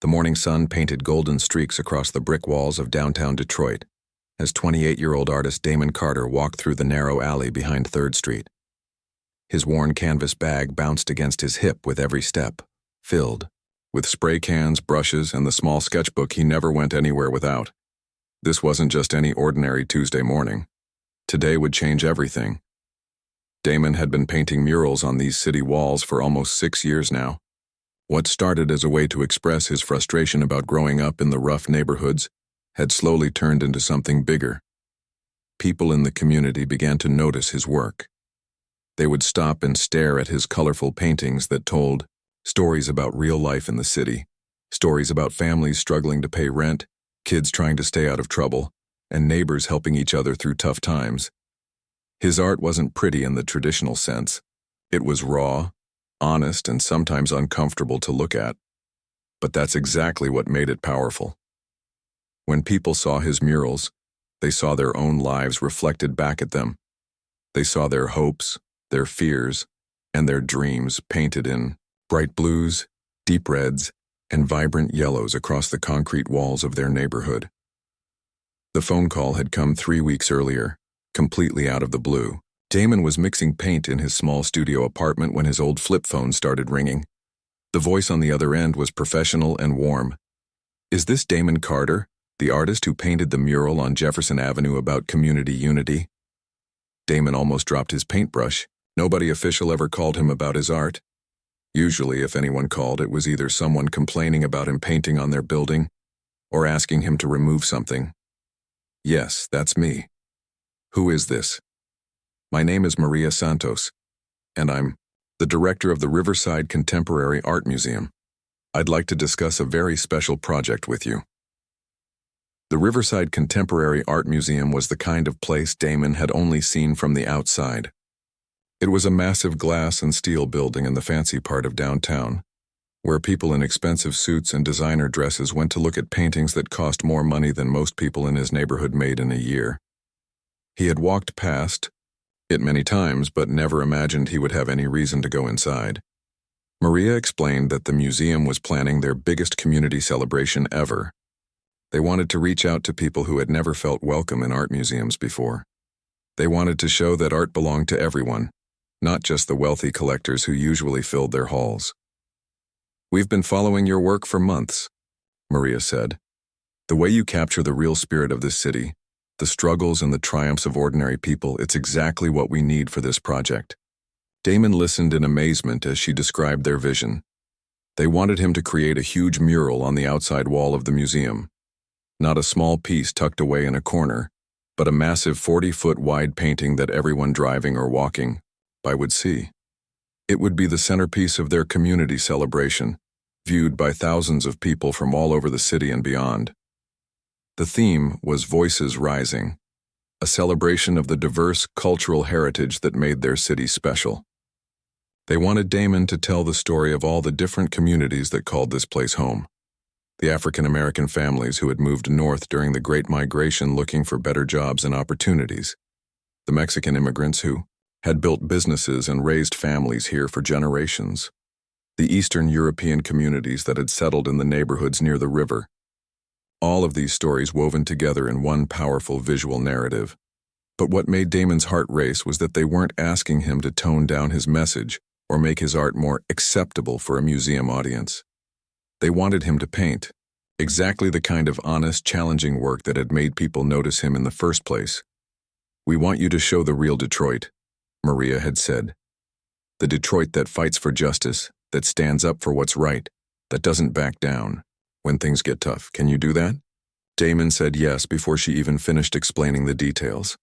The morning sun painted golden streaks across the brick walls of downtown Detroit as 28-year-old artist Damon Carter walked through the narrow alley behind 3rd Street. His worn canvas bag bounced against his hip with every step, filled with spray cans, brushes, and the small sketchbook he never went anywhere without. This wasn't just any ordinary Tuesday morning. Today would change everything. Damon had been painting murals on these city walls for almost 6 years now. What started as a way to express his frustration about growing up in the rough neighborhoods had slowly turned into something bigger. People in the community began to notice his work. They would stop and stare at his colorful paintings that told stories about real life in the city, stories about families struggling to pay rent, kids trying to stay out of trouble, and neighbors helping each other through tough times. His art wasn't pretty in the traditional sense. It was raw, honest, and sometimes uncomfortable to look at. But that's exactly what made it powerful. When people saw his murals, they saw their own lives reflected back at them. They saw their hopes, their fears, and their dreams painted in bright blues, deep reds, and vibrant yellows across the concrete walls of their neighborhood. The phone call had come 3 weeks earlier, completely out of the blue. Damon was mixing paint in his small studio apartment when his old flip phone started ringing. The voice on the other end was professional and warm. "Is this Damon Carter, the artist who painted the mural on Jefferson Avenue about community unity?" Damon almost dropped his paintbrush. Nobody official ever called him about his art. Usually, if anyone called, it was either someone complaining about him painting on their building or asking him to remove something. "Yes, that's me. Who is this?" "My name is Maria Santos, and I'm the director of the Riverside Contemporary Art Museum. I'd like to discuss a very special project with you." The Riverside Contemporary Art Museum was the kind of place Damon had only seen from the outside. It was a massive glass and steel building in the fancy part of downtown, where people in expensive suits and designer dresses went to look at paintings that cost more money than most people in his neighborhood made in a year. He had walked past it many times, but never imagined he would have any reason to go inside. Maria explained that the museum was planning their biggest community celebration ever. They wanted to reach out to people who had never felt welcome in art museums before. They wanted to show that art belonged to everyone, not just the wealthy collectors who usually filled their halls. "We've been following your work for months," Maria said. "The way you capture the real spirit of this city, the struggles and the triumphs of ordinary people, it's exactly what we need for this project." Damon listened in amazement as she described their vision. They wanted him to create a huge mural on the outside wall of the museum. Not a small piece tucked away in a corner, but a massive 40-foot wide painting that everyone driving or walking by would see. It would be the centerpiece of their community celebration, viewed by thousands of people from all over the city and beyond. The theme was Voices Rising, a celebration of the diverse cultural heritage that made their city special. They wanted Damon to tell the story of all the different communities that called this place home. The African-American families who had moved north during the Great Migration looking for better jobs and opportunities. The Mexican immigrants who had built businesses and raised families here for generations. The Eastern European communities that had settled in the neighborhoods near the river. All of these stories woven together in one powerful visual narrative. But what made Damon's heart race was that they weren't asking him to tone down his message or make his art more acceptable for a museum audience. They wanted him to paint exactly the kind of honest, challenging work that had made people notice him in the first place. "We want you to show the real Detroit," Maria had said. "The Detroit that fights for justice, that stands up for what's right, that doesn't back down when things get tough. Can you do that?" Damon said yes before she even finished explaining the details.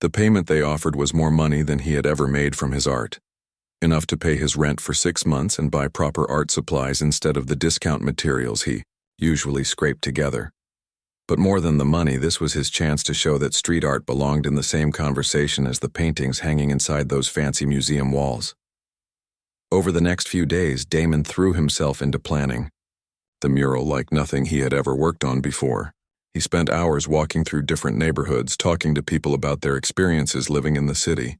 The payment they offered was more money than he had ever made from his art. Enough to pay his rent for 6 months and buy proper art supplies instead of the discount materials he usually scraped together. But more than the money, this was his chance to show that street art belonged in the same conversation as the paintings hanging inside those fancy museum walls. Over the next few days, Damon threw himself into planning the mural like nothing he had ever worked on before. He spent hours walking through different neighborhoods, talking to people about their experiences living in the city.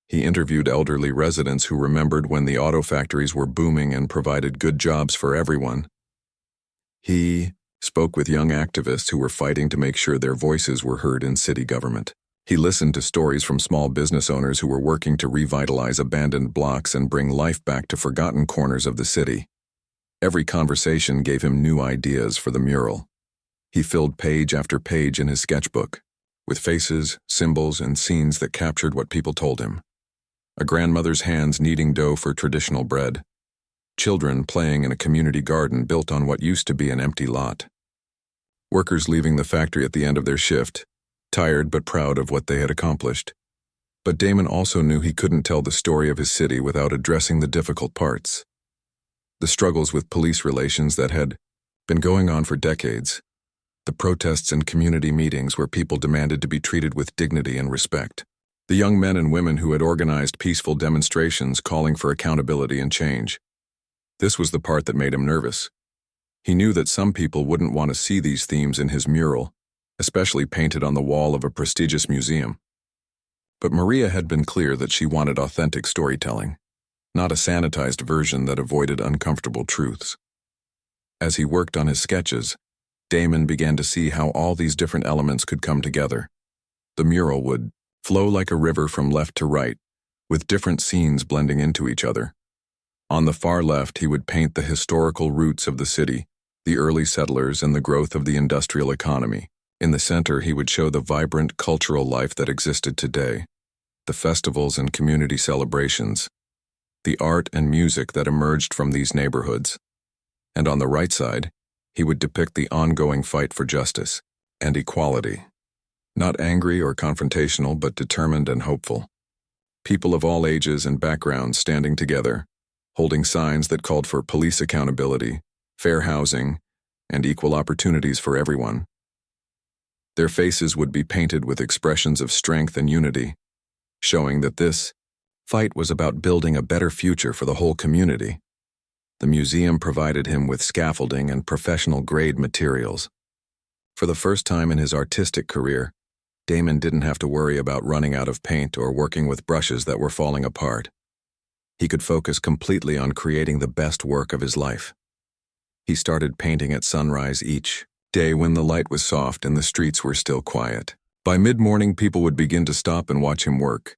He interviewed elderly residents who remembered when the auto factories were booming and provided good jobs for everyone. He spoke with young activists who were fighting to make sure their voices were heard in city government. He listened to stories from small business owners who were working to revitalize abandoned blocks and bring life back to forgotten corners of the city. Every conversation gave him new ideas for the mural. He filled page after page in his sketchbook, with faces, symbols, and scenes that captured what people told him. A grandmother's hands kneading dough for traditional bread. Children playing in a community garden built on what used to be an empty lot. Workers leaving the factory at the end of their shift, tired but proud of what they had accomplished. But Damon also knew he couldn't tell the story of his city without addressing the difficult parts. The struggles with police relations that had been going on for decades. The protests and community meetings where people demanded to be treated with dignity and respect. The young men and women who had organized peaceful demonstrations calling for accountability and change. This was the part that made him nervous. He knew that some people wouldn't want to see these themes in his mural, especially painted on the wall of a prestigious museum. But Maria had been clear that she wanted authentic storytelling, not a sanitized version that avoided uncomfortable truths. As he worked on his sketches, Damon began to see how all these different elements could come together. The mural would flow like a river from left to right, with different scenes blending into each other. On the far left, he would paint the historical roots of the city, the early settlers, and the growth of the industrial economy. In the center, he would show the vibrant cultural life that existed today, the festivals and community celebrations, the art and music that emerged from these neighborhoods. And on the right side, he would depict the ongoing fight for justice and equality. Not angry or confrontational, but determined and hopeful. People of all ages and backgrounds standing together, holding signs that called for police accountability, fair housing, and equal opportunities for everyone. Their faces would be painted with expressions of strength and unity, showing that this fight was about building a better future for the whole community. The museum provided him with scaffolding and professional-grade materials. For the first time in his artistic career, Damon didn't have to worry about running out of paint or working with brushes that were falling apart. He could focus completely on creating the best work of his life. He started painting at sunrise each day when the light was soft and the streets were still quiet. By mid-morning, people would begin to stop and watch him work.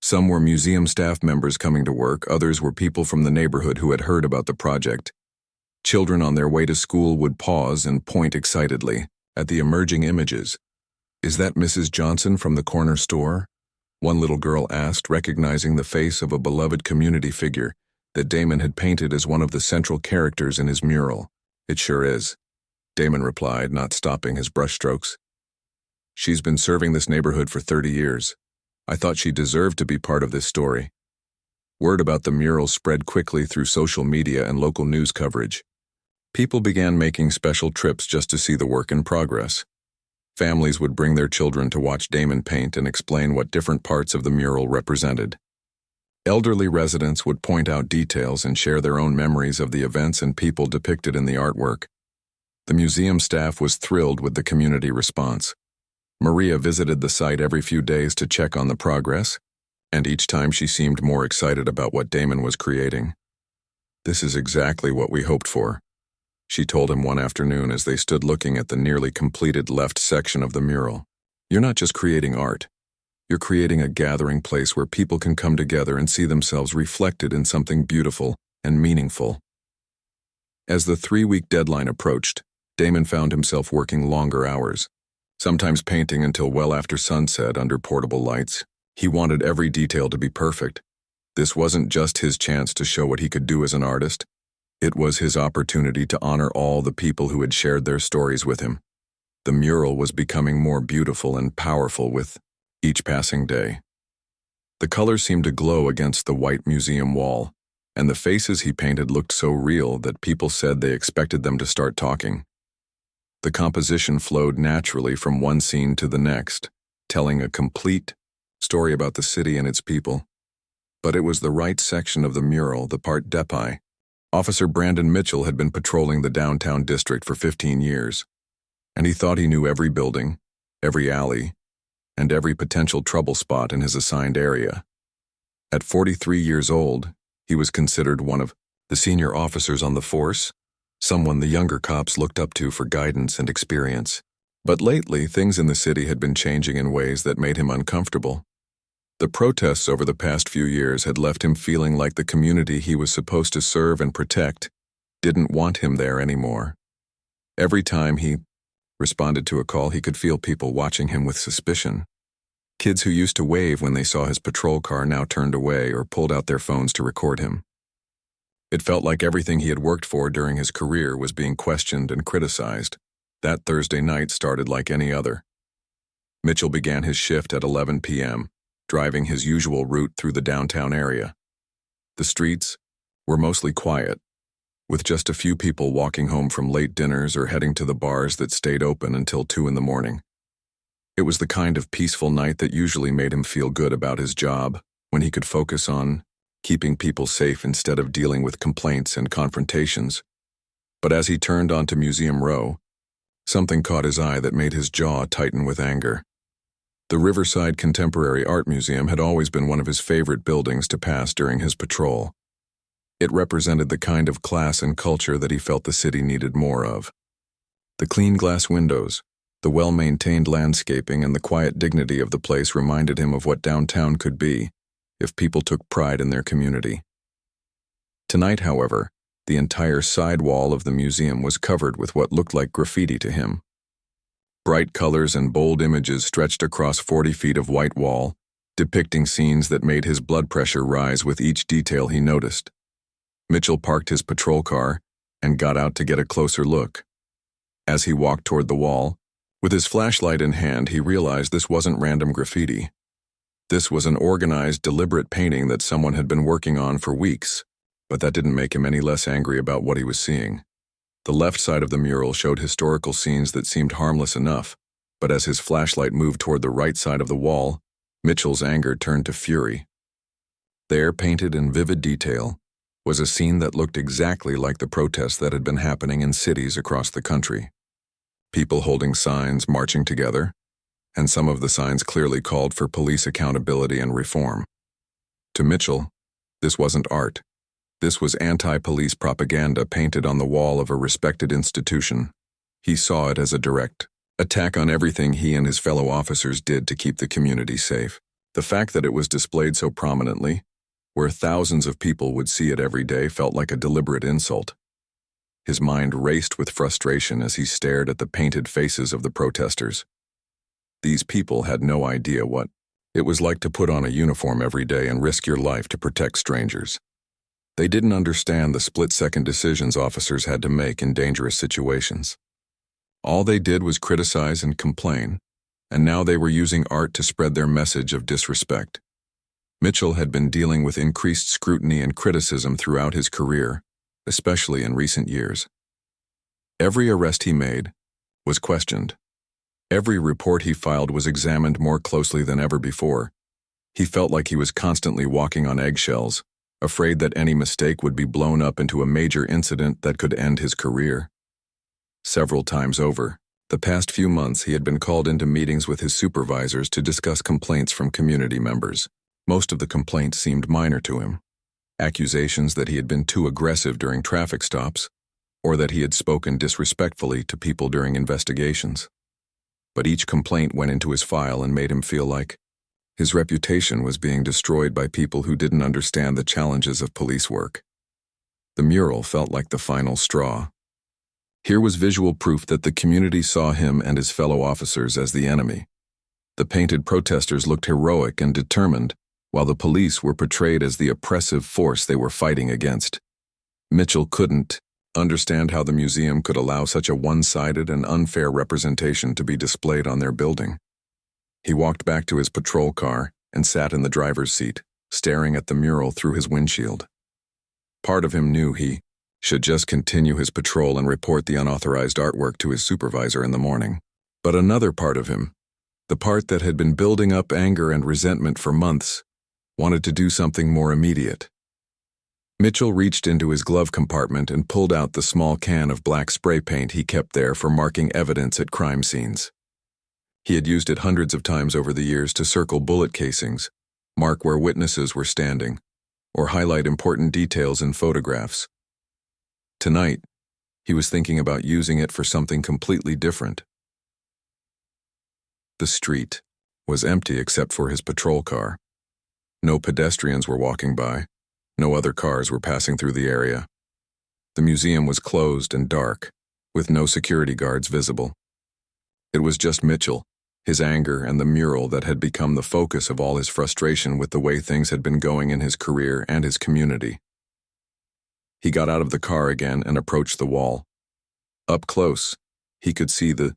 Some were museum staff members coming to work, others were people from the neighborhood who had heard about the project. Children on their way to school would pause and point excitedly at the emerging images. "Is that Mrs. Johnson from the corner store?" one little girl asked, recognizing the face of a beloved community figure that Damon had painted as one of the central characters in his mural. "It sure is," Damon replied, not stopping his brushstrokes. "She's been serving this neighborhood for 30 years. I thought she deserved to be part of this story." Word about the mural spread quickly through social media and local news coverage. People began making special trips just to see the work in progress. Families would bring their children to watch Damon paint and explain what different parts of the mural represented. Elderly residents would point out details and share their own memories of the events and people depicted in the artwork. The museum staff was thrilled with the community response. Maria visited the site every few days to check on the progress, and each time she seemed more excited about what Damon was creating. "This is exactly what we hoped for," she told him one afternoon as they stood looking at the nearly completed left section of the mural. "You're not just creating art. You're creating a gathering place where people can come together and see themselves reflected in something beautiful and meaningful." As the 3-week deadline approached, Damon found himself working longer hours, sometimes painting until well after sunset under portable lights. He wanted every detail to be perfect. This wasn't just his chance to show what he could do as an artist. It was his opportunity to honor all the people who had shared their stories with him. The mural was becoming more beautiful and powerful with each passing day. The colors seemed to glow against the white museum wall, and the faces he painted looked so real that people said they expected them to start talking. The composition flowed naturally from one scene to the next, telling a complete story about the city and its people. But it was the right section of the mural, the part Depai. Officer Brandon Mitchell had been patrolling the downtown district for 15 years, and he thought he knew every building, every alley, and every potential trouble spot in his assigned area. At 43 years old, he was considered one of the senior officers on the force, someone the younger cops looked up to for guidance and experience. But lately, things in the city had been changing in ways that made him uncomfortable. The protests over the past few years had left him feeling like the community he was supposed to serve and protect didn't want him there anymore. Every time he responded to a call, he could feel people watching him with suspicion. Kids who used to wave when they saw his patrol car now turned away or pulled out their phones to record him. It felt like everything he had worked for during his career was being questioned and criticized. That Thursday night started like any other. Mitchell began his shift at 11 p.m., driving his usual route through the downtown area. The streets were mostly quiet, with just a few people walking home from late dinners or heading to the bars that stayed open until 2 in the morning. It was the kind of peaceful night that usually made him feel good about his job, when he could focus on keeping people safe instead of dealing with complaints and confrontations. But as he turned onto Museum Row, something caught his eye that made his jaw tighten with anger. The Riverside Contemporary Art Museum had always been one of his favorite buildings to pass during his patrol. It represented the kind of class and culture that he felt the city needed more of. The clean glass windows, the well-maintained landscaping, and the quiet dignity of the place reminded him of what downtown could be if people took pride in their community. Tonight, however, the entire side wall of the museum was covered with what looked like graffiti to him. Bright colors and bold images stretched across 40 feet of white wall, depicting scenes that made his blood pressure rise with each detail he noticed. Mitchell parked his patrol car and got out to get a closer look. As he walked toward the wall, with his flashlight in hand, he realized this wasn't random graffiti. This was an organized, deliberate painting that someone had been working on for weeks, but that didn't make him any less angry about what he was seeing. The left side of the mural showed historical scenes that seemed harmless enough, but as his flashlight moved toward the right side of the wall, Mitchell's anger turned to fury. There, painted in vivid detail, was a scene that looked exactly like the protests that had been happening in cities across the country. People holding signs, marching together, and some of the signs clearly called for police accountability and reform. To Mitchell, this wasn't art. This was anti-police propaganda painted on the wall of a respected institution. He saw it as a direct attack on everything he and his fellow officers did to keep the community safe. The fact that it was displayed so prominently, where thousands of people would see it every day, felt like a deliberate insult. His mind raced with frustration as he stared at the painted faces of the protesters. These people had no idea what it was like to put on a uniform every day and risk your life to protect strangers. They didn't understand the split-second decisions officers had to make in dangerous situations. All they did was criticize and complain, and now they were using art to spread their message of disrespect. Mitchell had been dealing with increased scrutiny and criticism throughout his career, especially in recent years. Every arrest he made was questioned. Every report he filed was examined more closely than ever before. He felt like he was constantly walking on eggshells, afraid that any mistake would be blown up into a major incident that could end his career. Several times over, the past few months, he had been called into meetings with his supervisors to discuss complaints from community members. Most of the complaints seemed minor to him. Accusations that he had been too aggressive during traffic stops, or that he had spoken disrespectfully to people during investigations. But each complaint went into his file and made him feel like his reputation was being destroyed by people who didn't understand the challenges of police work. The mural felt like the final straw. Here was visual proof that the community saw him and his fellow officers as the enemy. The painted protesters looked heroic and determined, while the police were portrayed as the oppressive force they were fighting against. Mitchell couldn't understand how the museum could allow such a one-sided and unfair representation to be displayed on their building. He walked back to his patrol car and sat in the driver's seat, staring at the mural through his windshield. Part of him knew he should just continue his patrol and report the unauthorized artwork to his supervisor in the morning. But another part of him, the part that had been building up anger and resentment for months, wanted to do something more immediate. Mitchell reached into his glove compartment and pulled out the small can of black spray paint he kept there for marking evidence at crime scenes. He had used it hundreds of times over the years to circle bullet casings, mark where witnesses were standing, or highlight important details in photographs. Tonight, He was thinking about using it for something completely different. The street was empty except for his patrol car. No pedestrians were walking by. No other cars were passing through the area. The museum was closed and dark, with no security guards visible. It was just Mitchell, his anger, and the mural that had become the focus of all his frustration with the way things had been going in his career and his community. He got out of the car again and approached the wall. Up close, he could see the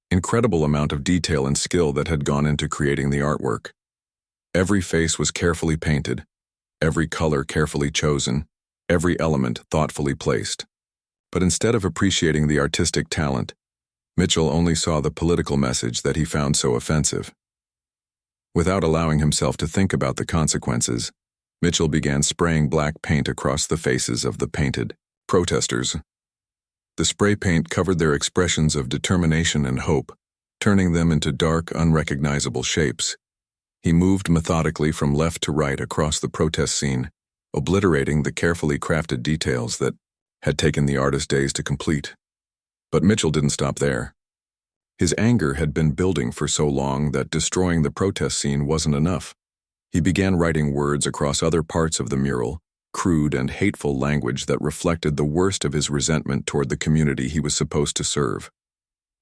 incredible amount of detail and skill that had gone into creating the artwork. Every face was carefully painted, every color carefully chosen, every element thoughtfully placed. But instead of appreciating the artistic talent, Mitchell only saw the political message that he found so offensive. Without allowing himself to think about the consequences, Mitchell began spraying black paint across the faces of the painted protesters. The spray paint covered their expressions of determination and hope, turning them into dark, unrecognizable shapes. He moved methodically from left to right across the protest scene, obliterating the carefully crafted details that had taken the artist days to complete. But Mitchell didn't stop there. His anger had been building for so long that destroying the protest scene wasn't enough. He began writing words across other parts of the mural, crude and hateful language that reflected the worst of his resentment toward the community he was supposed to serve.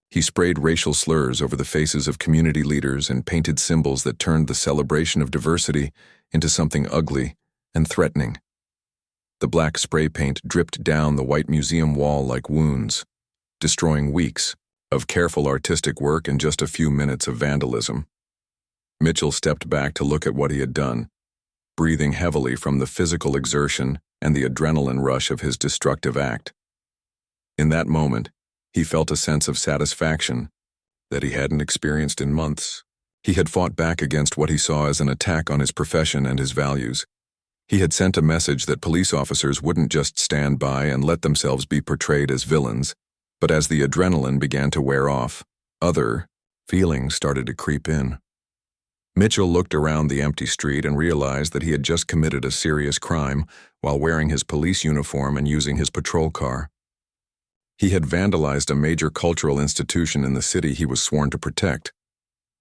He sprayed racial slurs over the faces of community leaders and painted symbols that turned the celebration of diversity into something ugly and threatening. The black spray paint dripped down the white museum wall like wounds, destroying weeks of careful artistic work in just a few minutes of vandalism. Mitchell stepped back to look at what he had done, breathing heavily from the physical exertion and the adrenaline rush of his destructive act. In that moment, he felt a sense of satisfaction that he hadn't experienced in months. He had fought back against what he saw as an attack on his profession and his values. He had sent a message that police officers wouldn't just stand by and let themselves be portrayed as villains, but as the adrenaline began to wear off, other feelings started to creep in. Mitchell looked around the empty street and realized that he had just committed a serious crime while wearing his police uniform and using his patrol car. He had vandalized a major cultural institution in the city he was sworn to protect.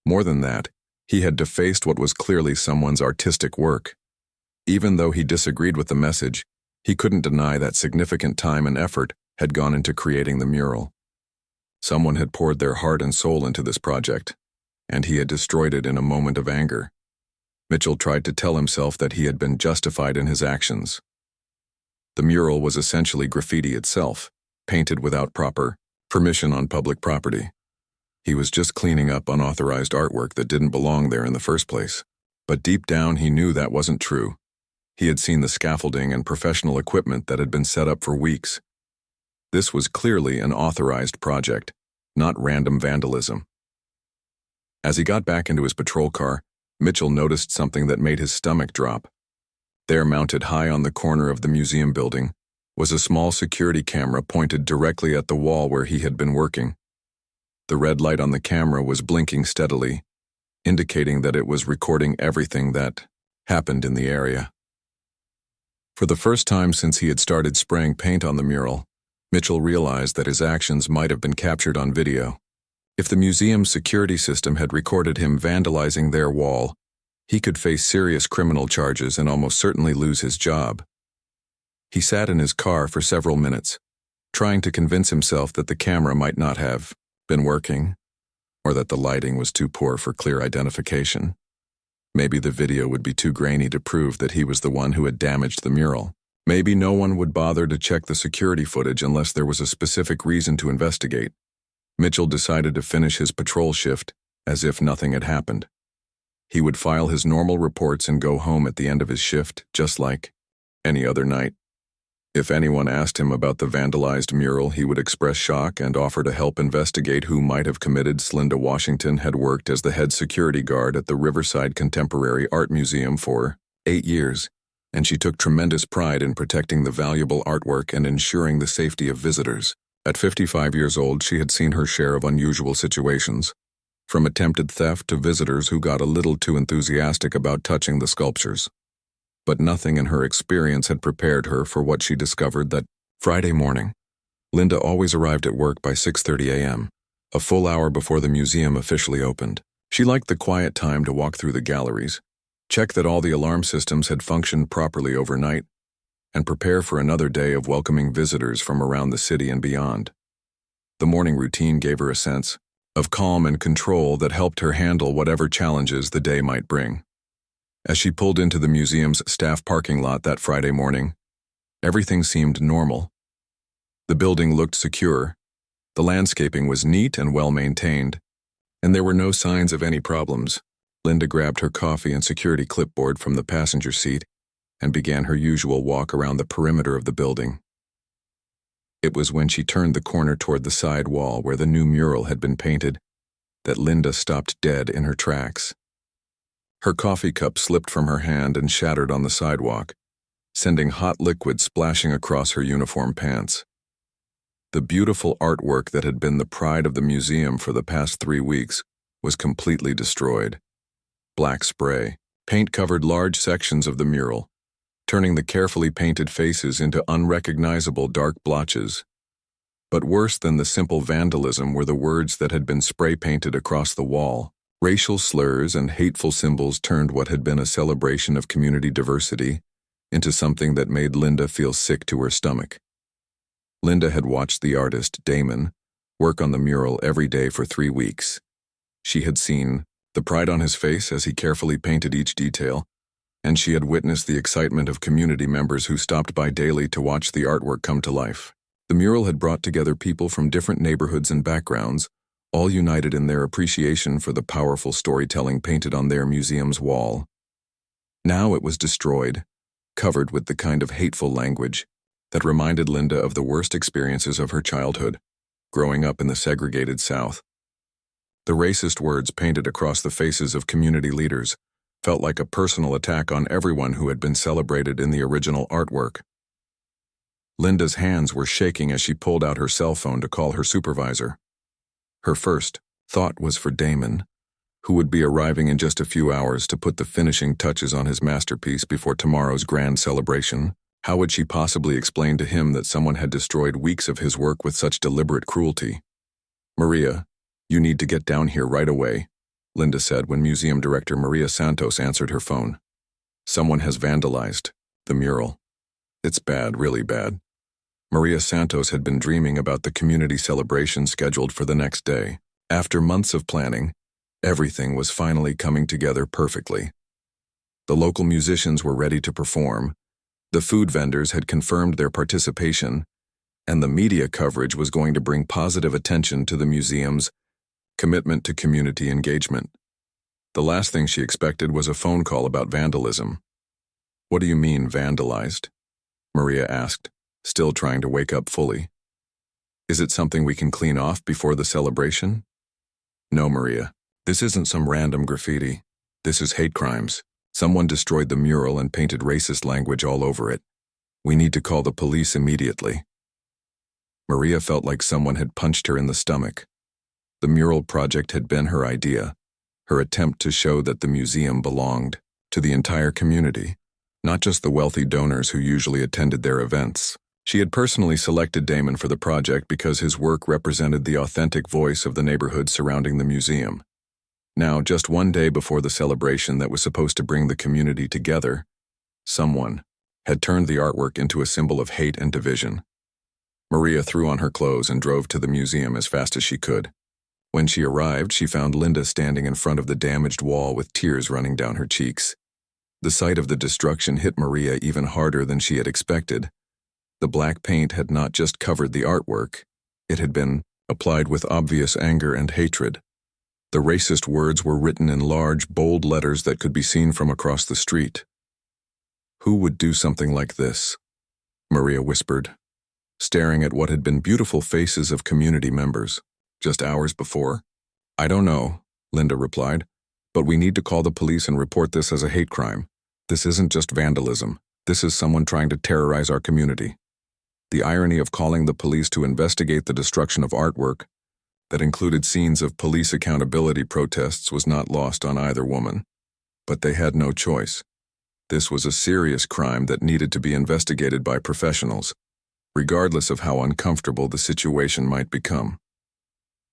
More than that, he had defaced what was clearly someone's artistic work. Even though he disagreed with the message, he couldn't deny that significant time and effort had gone into creating the mural. Someone had poured their heart and soul into this project, and he had destroyed it in a moment of anger. Mitchell tried to tell himself that he had been justified in his actions. The mural was essentially graffiti itself, painted without proper permission on public property. He was just cleaning up unauthorized artwork that didn't belong there in the first place. But deep down he knew that wasn't true. He had seen the scaffolding and professional equipment that had been set up for weeks. This was clearly an authorized project, not random vandalism. As he got back into his patrol car, Mitchell noticed something that made his stomach drop. There, mounted high on the corner of the museum building, was a small security camera pointed directly at the wall where he had been working. The red light on the camera was blinking steadily, indicating that it was recording everything that happened in the area. For the first time since he had started spraying paint on the mural, Mitchell realized that his actions might have been captured on video. If the museum's security system had recorded him vandalizing their wall, he could face serious criminal charges and almost certainly lose his job. He sat in his car for several minutes, trying to convince himself that the camera might not have been working, or that the lighting was too poor for clear identification. Maybe the video would be too grainy to prove that he was the one who had damaged the mural. Maybe no one would bother to check the security footage unless there was a specific reason to investigate. Mitchell decided to finish his patrol shift as if nothing had happened. He would file his normal reports and go home at the end of his shift, just like any other night. If anyone asked him about the vandalized mural, he would express shock and offer to help investigate who might have committed. Slinda Washington had worked as the head security guard at the Riverside Contemporary Art Museum for 8 years, and she took tremendous pride in protecting the valuable artwork and ensuring the safety of visitors. At 55 years old, she had seen her share of unusual situations, from attempted theft to visitors who got a little too enthusiastic about touching the sculptures. But nothing in her experience had prepared her for what she discovered that Friday morning. Linda always arrived at work by 6:30 a.m., a full hour before the museum officially opened. She liked the quiet time to walk through the galleries, check that all the alarm systems had functioned properly overnight, and prepare for another day of welcoming visitors from around the city and beyond. The morning routine gave her a sense of calm and control that helped her handle whatever challenges the day might bring. As she pulled into the museum's staff parking lot that Friday morning, everything seemed normal. The building looked secure, the landscaping was neat and well-maintained, and there were no signs of any problems. Linda grabbed her coffee and security clipboard from the passenger seat and began her usual walk around the perimeter of the building. It was when she turned the corner toward the side wall where the new mural had been painted that Linda stopped dead in her tracks. Her coffee cup slipped from her hand and shattered on the sidewalk, sending hot liquid splashing across her uniform pants. The beautiful artwork that had been the pride of the museum for the past 3 weeks was completely destroyed. Black spray, paint covered large sections of the mural, turning the carefully painted faces into unrecognizable dark blotches. But worse than the simple vandalism were the words that had been spray-painted across the wall. Racial slurs and hateful symbols turned what had been a celebration of community diversity into something that made Linda feel sick to her stomach. Linda had watched the artist, Damon, work on the mural every day for 3 weeks. She had seen the pride on his face as he carefully painted each detail, and she had witnessed the excitement of community members who stopped by daily to watch the artwork come to life. The mural had brought together people from different neighborhoods and backgrounds, all united in their appreciation for the powerful storytelling painted on their museum's wall. Now it was destroyed, covered with the kind of hateful language that reminded Linda of the worst experiences of her childhood, growing up in the segregated South. The racist words painted across the faces of community leaders felt like a personal attack on everyone who had been celebrated in the original artwork. Linda's hands were shaking as she pulled out her cell phone to call her supervisor. Her first thought was for Damon, who would be arriving in just a few hours to put the finishing touches on his masterpiece before tomorrow's grand celebration. How would she possibly explain to him that someone had destroyed weeks of his work with such deliberate cruelty? "Maria, you need to get down here right away," Linda said when Museum Director Maria Santos answered her phone. "Someone has vandalized the mural. It's bad, really bad." Maria Santos had been dreaming about the community celebration scheduled for the next day. After months of planning, everything was finally coming together perfectly. The local musicians were ready to perform, the food vendors had confirmed their participation, and the media coverage was going to bring positive attention to the museum's commitment to community engagement. The last thing she expected was a phone call about vandalism. "What do you mean, vandalized?" Maria asked, still trying to wake up fully. "Is it something we can clean off before the celebration?" "No, Maria. This isn't some random graffiti. This is hate crimes. Someone destroyed the mural and painted racist language all over it. We need to call the police immediately." Maria felt like someone had punched her in the stomach. The mural project had been her idea, her attempt to show that the museum belonged to the entire community, not just the wealthy donors who usually attended their events. She had personally selected Damon for the project because his work represented the authentic voice of the neighborhood surrounding the museum. Now, just one day before the celebration that was supposed to bring the community together, someone had turned the artwork into a symbol of hate and division. Maria threw on her clothes and drove to the museum as fast as she could. When she arrived, she found Linda standing in front of the damaged wall with tears running down her cheeks. The sight of the destruction hit Maria even harder than she had expected. The black paint had not just covered the artwork, it had been applied with obvious anger and hatred. The racist words were written in large, bold letters that could be seen from across the street. "Who would do something like this?" Maria whispered, staring at what had been beautiful faces of community members just hours before. "I don't know," Linda replied, "but we need to call the police and report this as a hate crime. This isn't just vandalism. This is someone trying to terrorize our community." The irony of calling the police to investigate the destruction of artwork that included scenes of police accountability protests was not lost on either woman. But they had no choice. This was a serious crime that needed to be investigated by professionals. regardless of how uncomfortable the situation might become.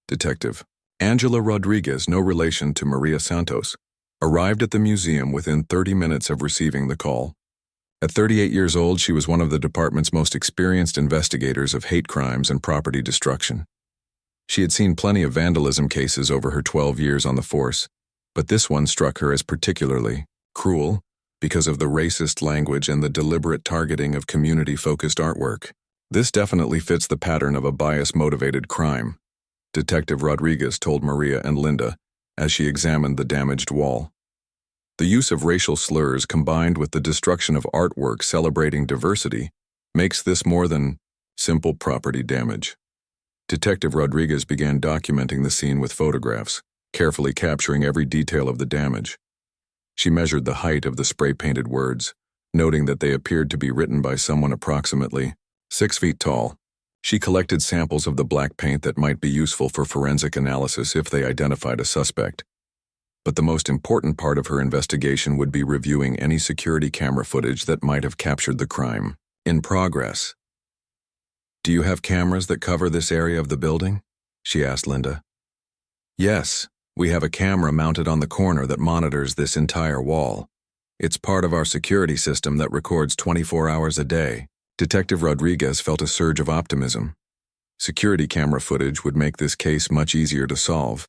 Detective Angela Rodriguez, no relation to Maria Santos, arrived at the museum within 30 minutes of receiving the call. At 38 years old, she was one of the department's most experienced investigators of hate crimes and property destruction. She had seen plenty of vandalism cases over her 12 years on the force, but this one struck her as particularly cruel because of the racist language and the deliberate targeting of community-focused artwork. This definitely fits the pattern of a bias-motivated crime, Detective Rodriguez told Maria and Linda as she examined the damaged wall. The use of racial slurs combined with the destruction of artwork celebrating diversity makes this more than simple property damage. Detective Rodriguez began documenting the scene with photographs, carefully capturing every detail of the damage. She measured the height of the spray-painted words, noting that they appeared to be written by someone approximately 6 feet tall. She collected samples of the black paint that might be useful for forensic analysis if they identified a suspect. But the most important part of her investigation would be reviewing any security camera footage that might have captured the crime. In progress. "Do you have cameras that cover this area of the building?" she asked Linda. "Yes, we have a camera mounted on the corner that monitors this entire wall. It's part of our security system that records 24 hours a day." Detective Rodriguez felt a surge of optimism. Security camera footage would make this case much easier to solve,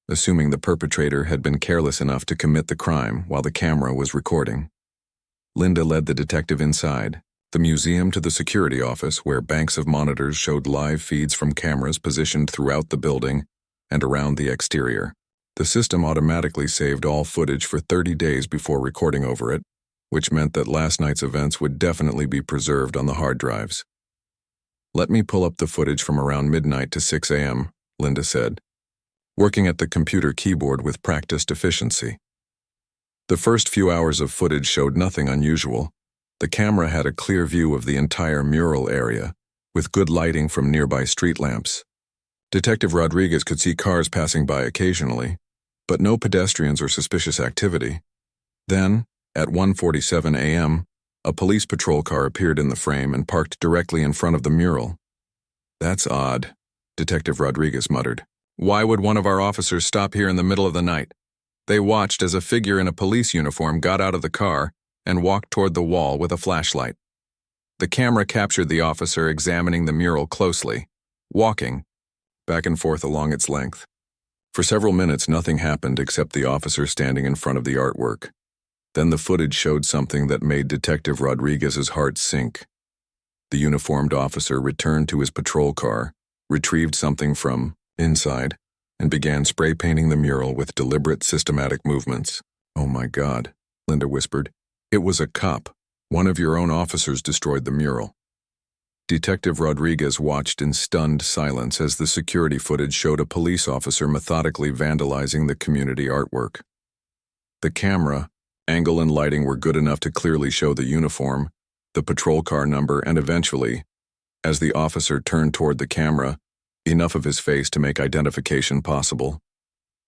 assuming the perpetrator had been careless enough to commit the crime while the camera was recording. Linda led the detective inside, the museum to the security office where banks of monitors showed live feeds from cameras positioned throughout the building and around the exterior. The system automatically saved all footage for 30 days before recording over it, which meant that last night's events would definitely be preserved on the hard drives. "Let me pull up the footage from around midnight to 6 a.m., Linda said, working at the computer keyboard with practiced efficiency. The first few hours of footage showed nothing unusual. The camera had a clear view of the entire mural area, with good lighting from nearby street lamps. Detective Rodriguez could see cars passing by occasionally, but no pedestrians or suspicious activity. Then, at 1:47 a.m., a police patrol car appeared in the frame and parked directly in front of the mural. "That's odd," Detective Rodriguez muttered. "Why would one of our officers stop here in the middle of the night?" They watched as a figure in a police uniform got out of the car and walked toward the wall with a flashlight. The camera captured the officer examining the mural closely, walking back and forth along its length. For several minutes, nothing happened except the officer standing in front of the artwork. Then the footage showed something that made Detective Rodriguez's heart sink. The uniformed officer returned to his patrol car, retrieved something from inside, and began spray painting the mural with deliberate, systematic movements. "Oh my God," Linda whispered. "It was a cop. One of your own officers destroyed the mural." Detective Rodriguez watched in stunned silence as the security footage showed a police officer methodically vandalizing the community artwork. The camera, angle and lighting were good enough to clearly show the uniform, the patrol car number, and eventually, as the officer turned toward the camera, enough of his face to make identification possible.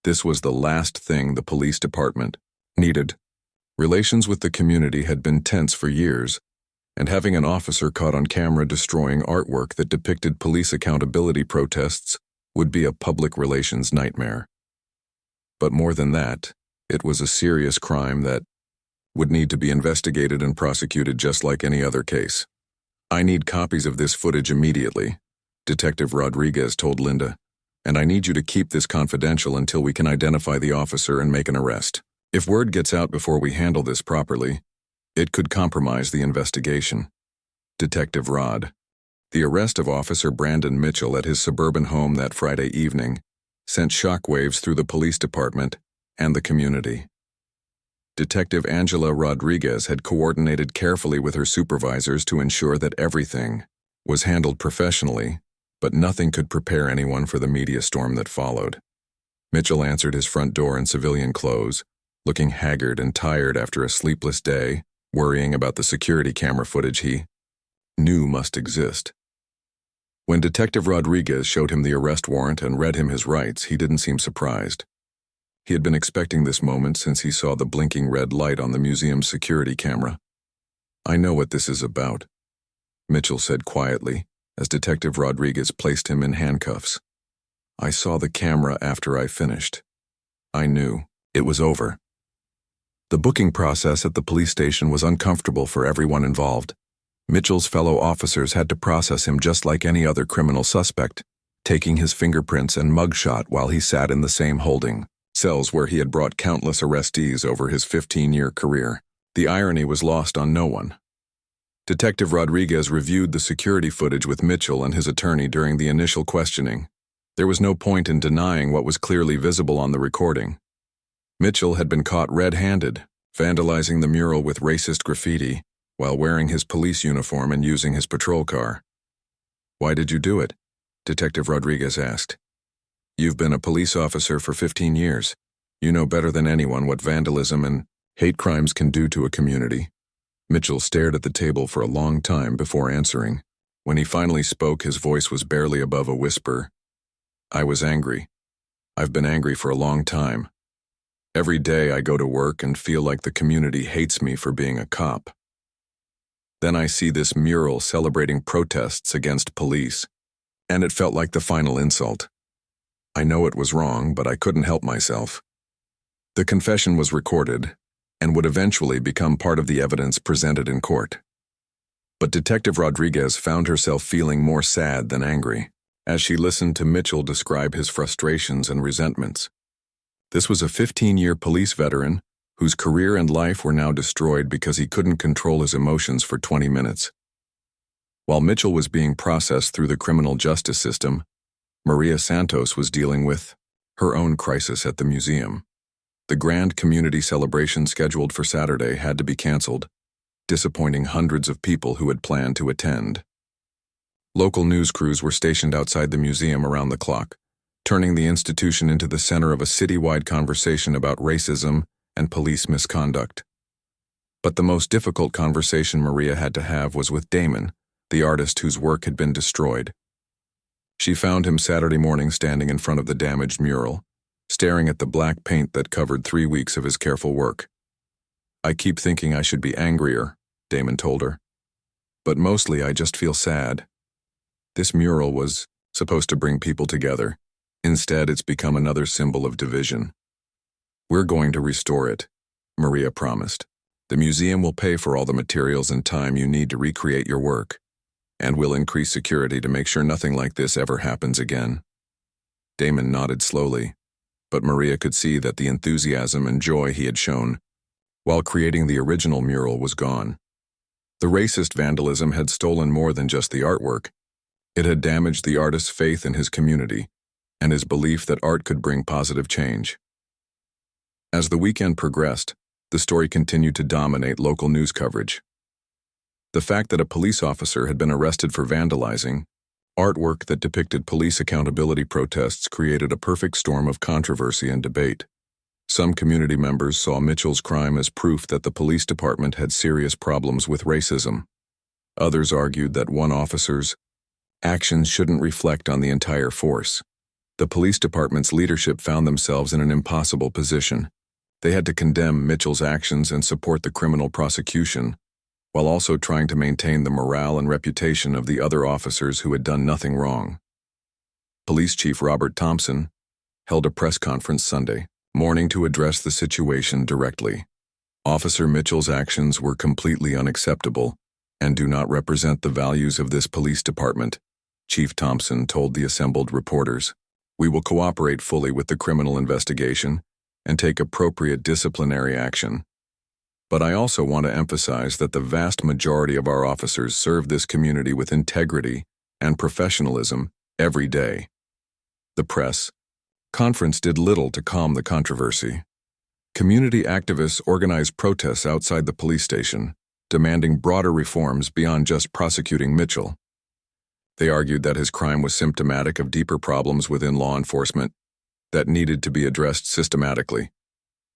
This was the last thing the police department needed. Relations with the community had been tense for years, and having an officer caught on camera destroying artwork that depicted police accountability protests would be a public relations nightmare. But more than that, it was a serious crime that would need to be investigated and prosecuted just like any other case. "I need copies of this footage immediately," Detective Rodriguez told Linda, "and I need you to keep this confidential until we can identify the officer and make an arrest. If word gets out before we handle this properly, it could compromise the investigation." Detective Rod. The arrest of Officer Brandon Mitchell at his suburban home that Friday evening sent shockwaves through the police department and the community. Detective Angela Rodriguez had coordinated carefully with her supervisors to ensure that everything was handled professionally, but nothing could prepare anyone for the media storm that followed. Mitchell answered his front door in civilian clothes, looking haggard and tired after a sleepless day, worrying about the security camera footage he knew must exist. When Detective Rodriguez showed him the arrest warrant and read him his rights, he didn't seem surprised. He had been expecting this moment since he saw the blinking red light on the museum's security camera. "I know what this is about," Mitchell said quietly, as Detective Rodriguez placed him in handcuffs. I saw the camera after I finished. I knew it was over. The booking process at the police station was uncomfortable for everyone involved. Mitchell's fellow officers had to process him just like any other criminal suspect, taking his fingerprints and mugshot while he sat in the same holding cells where he had brought countless arrestees over his 15-year career. The irony was lost on no one. Detective Rodriguez reviewed the security footage with Mitchell and his attorney during the initial questioning. There was no point in denying what was clearly visible on the recording. Mitchell had been caught red-handed, vandalizing the mural with racist graffiti while wearing his police uniform and using his patrol car. "Why did you do it?" Detective Rodriguez asked. "You've been a police officer for 15 years. You know better than anyone what vandalism and hate crimes can do to a community." Mitchell stared at the table for a long time before answering. When he finally spoke, his voice was barely above a whisper. "I was angry. I've been angry for a long time. Every day I go to work and feel like the community hates me for being a cop. Then I see this mural celebrating protests against police, and it felt like the final insult. I know it was wrong, but I couldn't help myself." The confession was recorded and would eventually become part of the evidence presented in court. But Detective Rodriguez found herself feeling more sad than angry as she listened to Mitchell describe his frustrations and resentments. This was a 15-year police veteran whose career and life were now destroyed because he couldn't control his emotions for 20 minutes. While Mitchell was being processed through the criminal justice system, Maria Santos was dealing with her own crisis at the museum. The grand community celebration scheduled for Saturday had to be canceled, disappointing hundreds of people who had planned to attend. Local news crews were stationed outside the museum around the clock, turning the institution into the center of a citywide conversation about racism and police misconduct. But the most difficult conversation Maria had to have was with Damon, the artist whose work had been destroyed. She found him Saturday morning standing in front of the damaged mural, staring at the black paint that covered 3 weeks of his careful work. "I keep thinking I should be angrier," Damon told her. "But mostly I just feel sad. This mural was supposed to bring people together. Instead, it's become another symbol of division." "We're going to restore it," Maria promised. "The museum will pay for all the materials and time you need to recreate your work, and we'll increase security to make sure nothing like this ever happens again." Damon nodded slowly, but Maria could see that the enthusiasm and joy he had shown while creating the original mural was gone. The racist vandalism had stolen more than just the artwork. It had damaged the artist's faith in his community and his belief that art could bring positive change. As the weekend progressed, the story continued to dominate local news coverage. The fact that a police officer had been arrested for vandalizing artwork that depicted police accountability protests created a perfect storm of controversy and debate. Some community members saw Mitchell's crime as proof that the police department had serious problems with racism. Others argued that one officer's actions shouldn't reflect on the entire force. The police department's leadership found themselves in an impossible position. They had to condemn Mitchell's actions and support the criminal prosecution, while also trying to maintain the morale and reputation of the other officers who had done nothing wrong. Police Chief Robert Thompson held a press conference Sunday morning to address the situation directly. "Officer Mitchell's actions were completely unacceptable and do not represent the values of this police department," Chief Thompson told the assembled reporters. "We will cooperate fully with the criminal investigation and take appropriate disciplinary action. But I also want to emphasize that the vast majority of our officers serve this community with integrity and professionalism every day." The press conference did little to calm the controversy. Community activists organized protests outside the police station, demanding broader reforms beyond just prosecuting Mitchell. They argued that his crime was symptomatic of deeper problems within law enforcement that needed to be addressed systematically.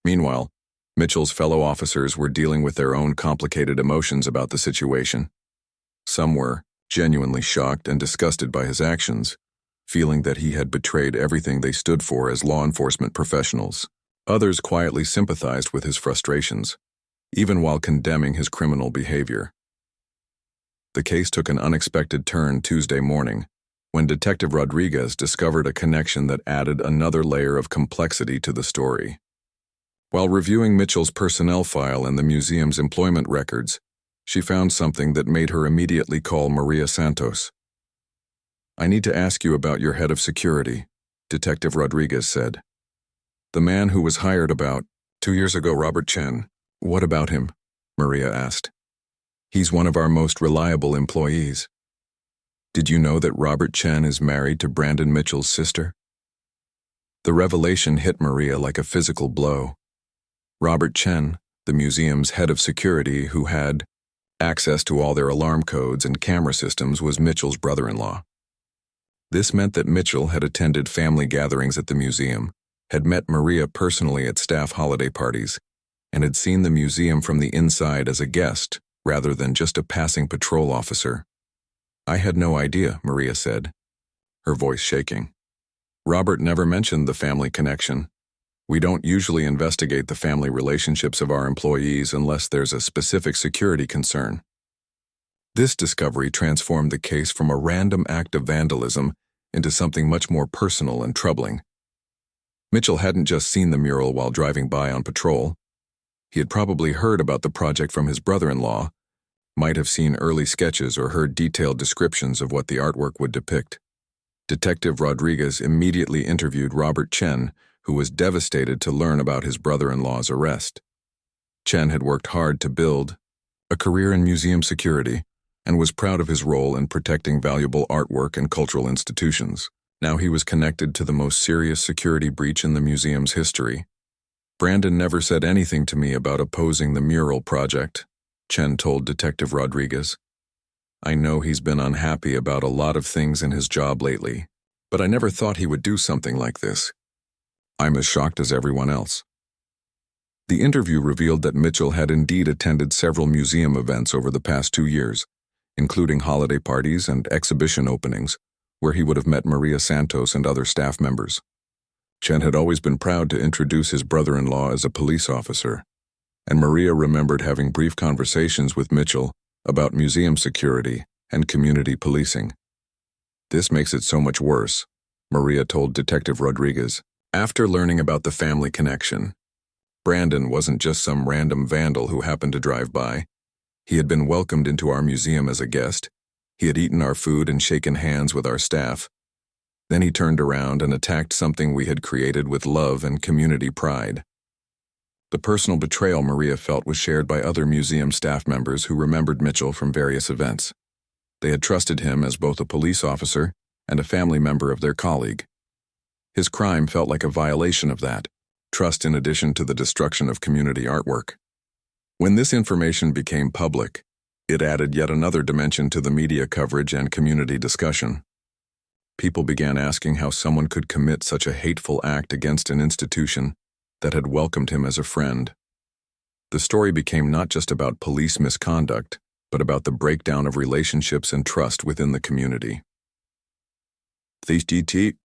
Meanwhile, Mitchell's fellow officers were dealing with their own complicated emotions about the situation. Some were genuinely shocked and disgusted by his actions, feeling that he had betrayed everything they stood for as law enforcement professionals. Others quietly sympathized with his frustrations, even while condemning his criminal behavior. The case took an unexpected turn Tuesday morning, when Detective Rodriguez discovered a connection that added another layer of complexity to the story. While reviewing Mitchell's personnel file and the museum's employment records, she found something that made her immediately call Maria Santos. "I need to ask you about your head of security," Detective Rodriguez said. "The man who was hired about 2 years ago, Robert Chen. What about him?" Maria asked. "He's one of our most reliable employees." "Did you know that Robert Chen is married to Brandon Mitchell's sister?" The revelation hit Maria like a physical blow. Robert Chen, the museum's head of security who had access to all their alarm codes and camera systems, was Mitchell's brother-in-law. This meant that Mitchell had attended family gatherings at the museum, had met Maria personally at staff holiday parties, and had seen the museum from the inside as a guest rather than just a passing patrol officer. "I had no idea," Maria said, her voice shaking. "Robert never mentioned the family connection. We don't usually investigate the family relationships of our employees unless there's a specific security concern." This discovery transformed the case from a random act of vandalism into something much more personal and troubling. Mitchell hadn't just seen the mural while driving by on patrol. He had probably heard about the project from his brother-in-law, might have seen early sketches or heard detailed descriptions of what the artwork would depict. Detective Rodriguez immediately interviewed Robert Chen, who was devastated to learn about his brother-in-law's arrest. Chen had worked hard to build a career in museum security and was proud of his role in protecting valuable artwork and cultural institutions. Now he was connected to the most serious security breach in the museum's history. "Brandon never said anything to me about opposing the mural project," Chen told Detective Rodriguez. "I know he's been unhappy about a lot of things in his job lately, but I never thought he would do something like this. I'm as shocked as everyone else." The interview revealed that Mitchell had indeed attended several museum events over the past 2 years, including holiday parties and exhibition openings, where he would have met Maria Santos and other staff members. Chen had always been proud to introduce his brother-in-law as a police officer, and Maria remembered having brief conversations with Mitchell about museum security and community policing. "This makes it so much worse," Maria told Detective Rodriguez. After learning about the family connection, Brandon wasn't just some random vandal who happened to drive by. He had been welcomed into our museum as a guest. He had eaten our food and shaken hands with our staff. Then he turned around and attacked something we had created with love and community pride. The personal betrayal Maria felt was shared by other museum staff members who remembered Mitchell from various events. They had trusted him as both a police officer and a family member of their colleague. His crime felt like a violation of that trust, in addition to the destruction of community artwork. When this information became public, it added yet another dimension to the media coverage and community discussion. People began asking how someone could commit such a hateful act against an institution that had welcomed him as a friend. The story became not just about police misconduct, but about the breakdown of relationships and trust within the community.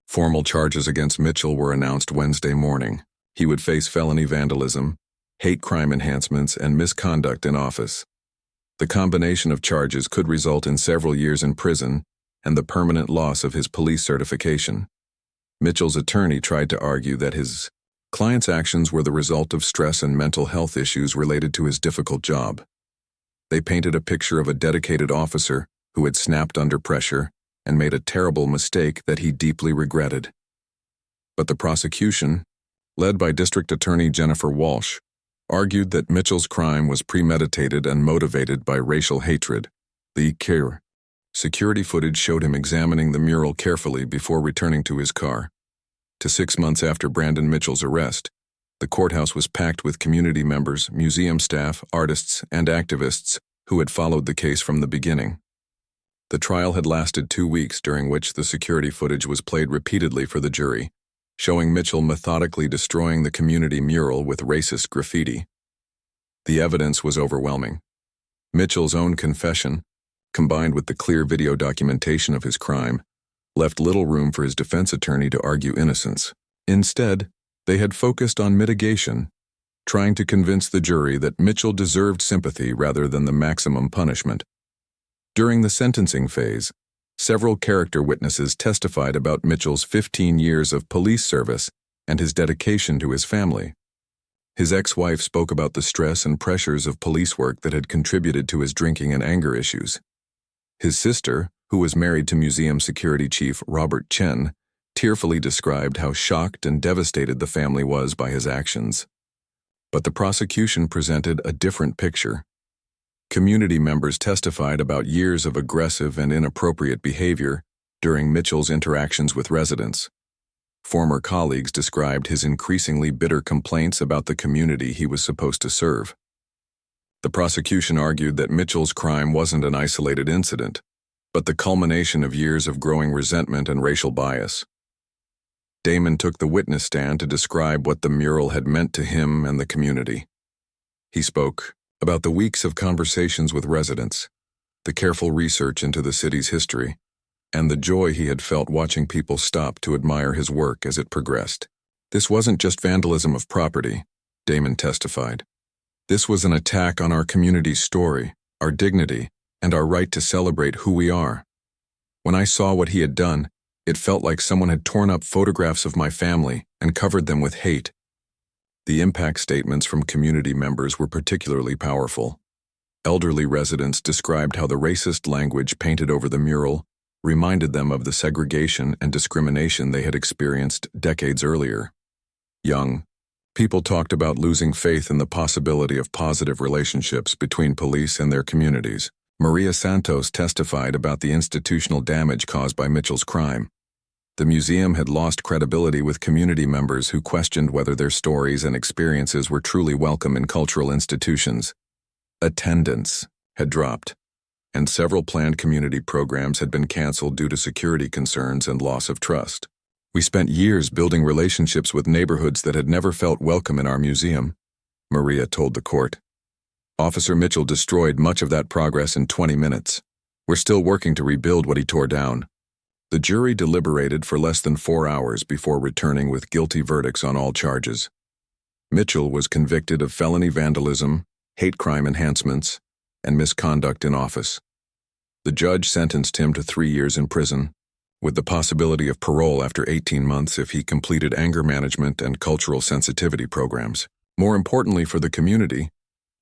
Formal charges against Mitchell were announced Wednesday morning. He would face felony vandalism, hate crime enhancements, and misconduct in office. The combination of charges could result in several years in prison and the permanent loss of his police certification. Mitchell's attorney tried to argue that his client's actions were the result of stress and mental health issues related to his difficult job. They painted a picture of a dedicated officer who had snapped under pressure and made a terrible mistake that he deeply regretted. But the prosecution, led by District Attorney Jennifer Walsh, argued that Mitchell's crime was premeditated and motivated by racial hatred. The security footage showed him examining the mural carefully before returning to his car. To 6 months after Brandon Mitchell's arrest, the courthouse was packed with community members, museum staff, artists, and activists who had followed the case from the beginning. The trial had lasted 2 weeks, during which the security footage was played repeatedly for the jury, showing Mitchell methodically destroying the community mural with racist graffiti. The evidence was overwhelming. Mitchell's own confession, combined with the clear video documentation of his crime, left little room for his defense attorney to argue innocence. Instead, they had focused on mitigation, trying to convince the jury that Mitchell deserved sympathy rather than the maximum punishment. During the sentencing phase, several character witnesses testified about Mitchell's 15 years of police service and his dedication to his family. His ex-wife spoke about the stress and pressures of police work that had contributed to his drinking and anger issues. His sister, who was married to Museum Security Chief Robert Chen, tearfully described how shocked and devastated the family was by his actions. But the prosecution presented a different picture. Community members testified about years of aggressive and inappropriate behavior during Mitchell's interactions with residents. Former colleagues described his increasingly bitter complaints about the community he was supposed to serve. The prosecution argued that Mitchell's crime wasn't an isolated incident, but the culmination of years of growing resentment and racial bias. Damon took the witness stand to describe what the mural had meant to him and the community. He spoke about the weeks of conversations with residents, the careful research into the city's history, and the joy he had felt watching people stop to admire his work as it progressed. This wasn't just vandalism of property, Damon testified. This was an attack on our community's story, our dignity, and our right to celebrate who we are. When I saw what he had done, it felt like someone had torn up photographs of my family and covered them with hate. The impact statements from community members were particularly powerful. Elderly residents described how the racist language painted over the mural reminded them of the segregation and discrimination they had experienced decades earlier. Young people talked about losing faith in the possibility of positive relationships between police and their communities. Maria Santos testified about the institutional damage caused by Mitchell's crime. The museum had lost credibility with community members who questioned whether their stories and experiences were truly welcome in cultural institutions. Attendance had dropped, and several planned community programs had been canceled due to security concerns and loss of trust. We spent years building relationships with neighborhoods that had never felt welcome in our museum, Maria told the court. Officer Mitchell destroyed much of that progress in 20 minutes. We're still working to rebuild what he tore down. The jury deliberated for less than 4 hours before returning with guilty verdicts on all charges. Mitchell was convicted of felony vandalism, hate crime enhancements, and misconduct in office. The judge sentenced him to 3 years in prison, with the possibility of parole after 18 months if he completed anger management and cultural sensitivity programs. More importantly for the community,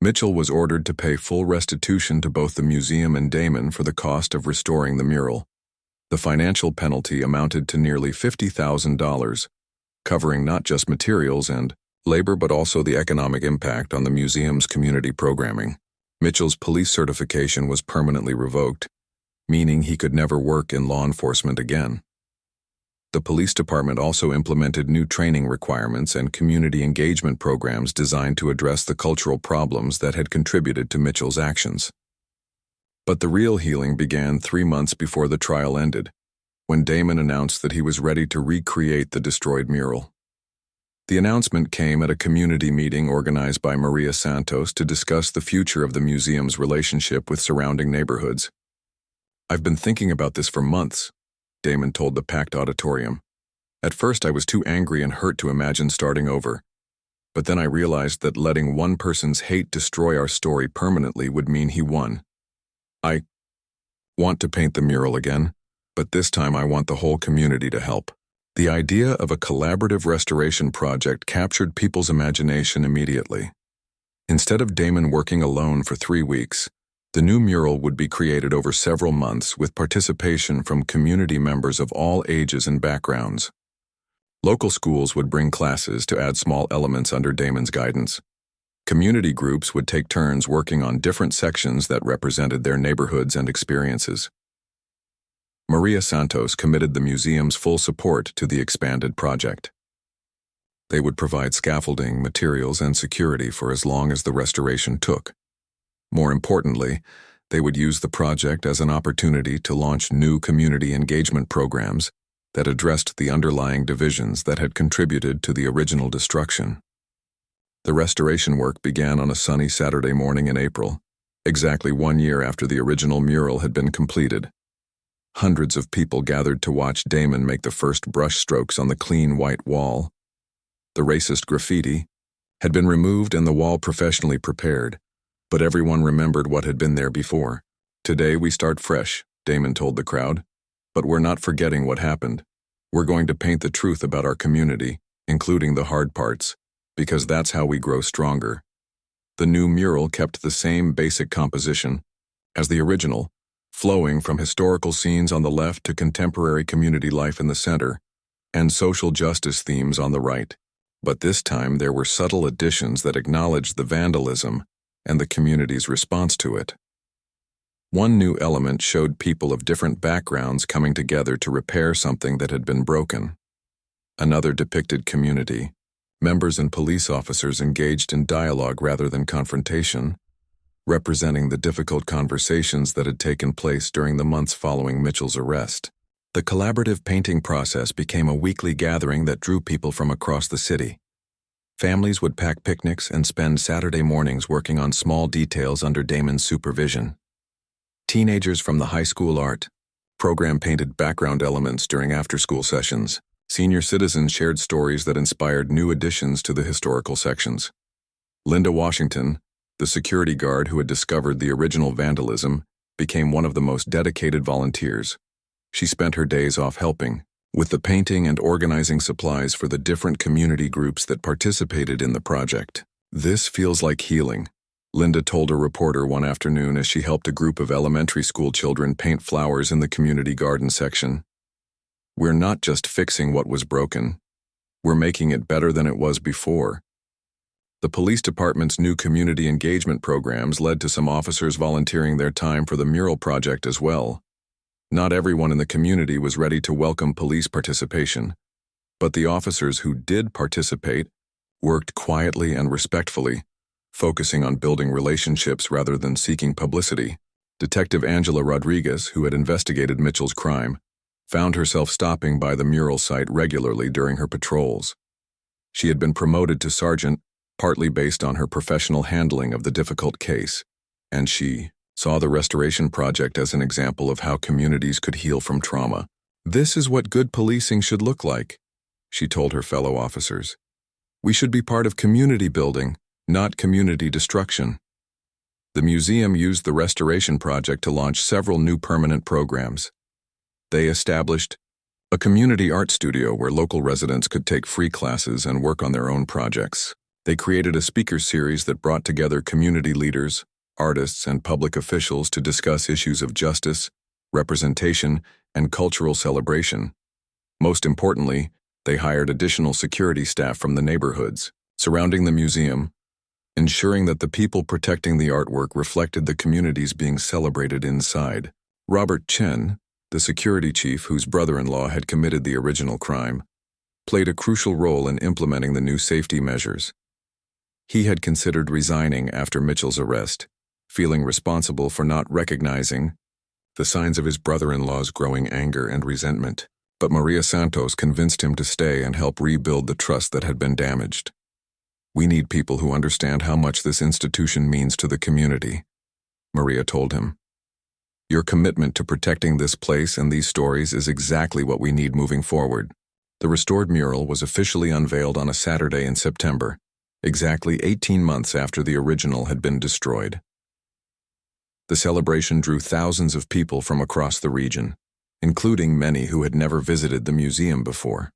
Mitchell was ordered to pay full restitution to both the museum and Damon for the cost of restoring the mural. The financial penalty amounted to nearly $50,000, covering not just materials and labor but also the economic impact on the museum's community programming. Mitchell's police certification was permanently revoked, meaning he could never work in law enforcement again. The police department also implemented new training requirements and community engagement programs designed to address the cultural problems that had contributed to Mitchell's actions. But the real healing began 3 months before the trial ended, when Damon announced that he was ready to recreate the destroyed mural. The announcement came at a community meeting organized by Maria Santos to discuss the future of the museum's relationship with surrounding neighborhoods. "I've been thinking about this for months," Damon told the packed auditorium. "At first I was too angry and hurt to imagine starting over. But then I realized that letting one person's hate destroy our story permanently would mean he won. I want to paint the mural again, but this time I want the whole community to help." The idea of a collaborative restoration project captured people's imagination immediately. Instead of Damon working alone for 3 weeks, the new mural would be created over several months with participation from community members of all ages and backgrounds. Local schools would bring classes to add small elements under Damon's guidance. Community groups would take turns working on different sections that represented their neighborhoods and experiences. Maria Santos committed the museum's full support to the expanded project. They would provide scaffolding, materials, and security for as long as the restoration took. More importantly, they would use the project as an opportunity to launch new community engagement programs that addressed the underlying divisions that had contributed to the original destruction. The restoration work began on a sunny Saturday morning in April, exactly 1 year after the original mural had been completed. Hundreds of people gathered to watch Damon make the first brush strokes on the clean white wall. The racist graffiti had been removed and the wall professionally prepared, but everyone remembered what had been there before. "Today we start fresh," Damon told the crowd. "But we're not forgetting what happened. We're going to paint the truth about our community, including the hard parts, because that's how we grow stronger." The new mural kept the same basic composition as the original, flowing from historical scenes on the left to contemporary community life in the center, and social justice themes on the right. But this time there were subtle additions that acknowledged the vandalism and the community's response to it. One new element showed people of different backgrounds coming together to repair something that had been broken. Another depicted community, members and police officers engaged in dialogue rather than confrontation, representing the difficult conversations that had taken place during the months following Mitchell's arrest. The collaborative painting process became a weekly gathering that drew people from across the city. Families would pack picnics and spend Saturday mornings working on small details under Damon's supervision. Teenagers from the high school art program painted background elements during after-school sessions. Senior citizens shared stories that inspired new additions to the historical sections. Linda Washington, the security guard who had discovered the original vandalism, became one of the most dedicated volunteers. She spent her days off helping with the painting and organizing supplies for the different community groups that participated in the project. "This feels like healing," Linda told a reporter one afternoon as she helped a group of elementary school children paint flowers in the community garden section. "We're not just fixing what was broken. We're making it better than it was before." The police department's new community engagement programs led to some officers volunteering their time for the mural project as well. Not everyone in the community was ready to welcome police participation, but the officers who did participate worked quietly and respectfully, focusing on building relationships rather than seeking publicity. Detective Angela Rodriguez, who had investigated Mitchell's crime, found herself stopping by the mural site regularly during her patrols. She had been promoted to sergeant, partly based on her professional handling of the difficult case, and she saw the restoration project as an example of how communities could heal from trauma. "This is what good policing should look like," she told her fellow officers. "We should be part of community building, not community destruction." The museum used the restoration project to launch several new permanent programs. They established a community art studio where local residents could take free classes and work on their own projects. They created a speaker series that brought together community leaders, artists, and public officials to discuss issues of justice, representation, and cultural celebration. Most importantly, they hired additional security staff from the neighborhoods surrounding the museum, ensuring that the people protecting the artwork reflected the communities being celebrated inside. Robert Chen, the security chief whose brother-in-law had committed the original crime, played a crucial role in implementing the new safety measures. He had considered resigning after Mitchell's arrest, feeling responsible for not recognizing the signs of his brother-in-law's growing anger and resentment. But Maria Santos convinced him to stay and help rebuild the trust that had been damaged. "We need people who understand how much this institution means to the community," Maria told him. "Your commitment to protecting this place and these stories is exactly what we need moving forward." The restored mural was officially unveiled on a Saturday in September, exactly 18 months after the original had been destroyed. The celebration drew thousands of people from across the region, including many who had never visited the museum before.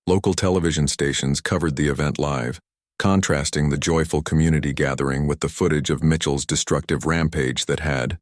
Local television stations covered the event live, contrasting the joyful community gathering with the footage of Mitchell's destructive rampage that had,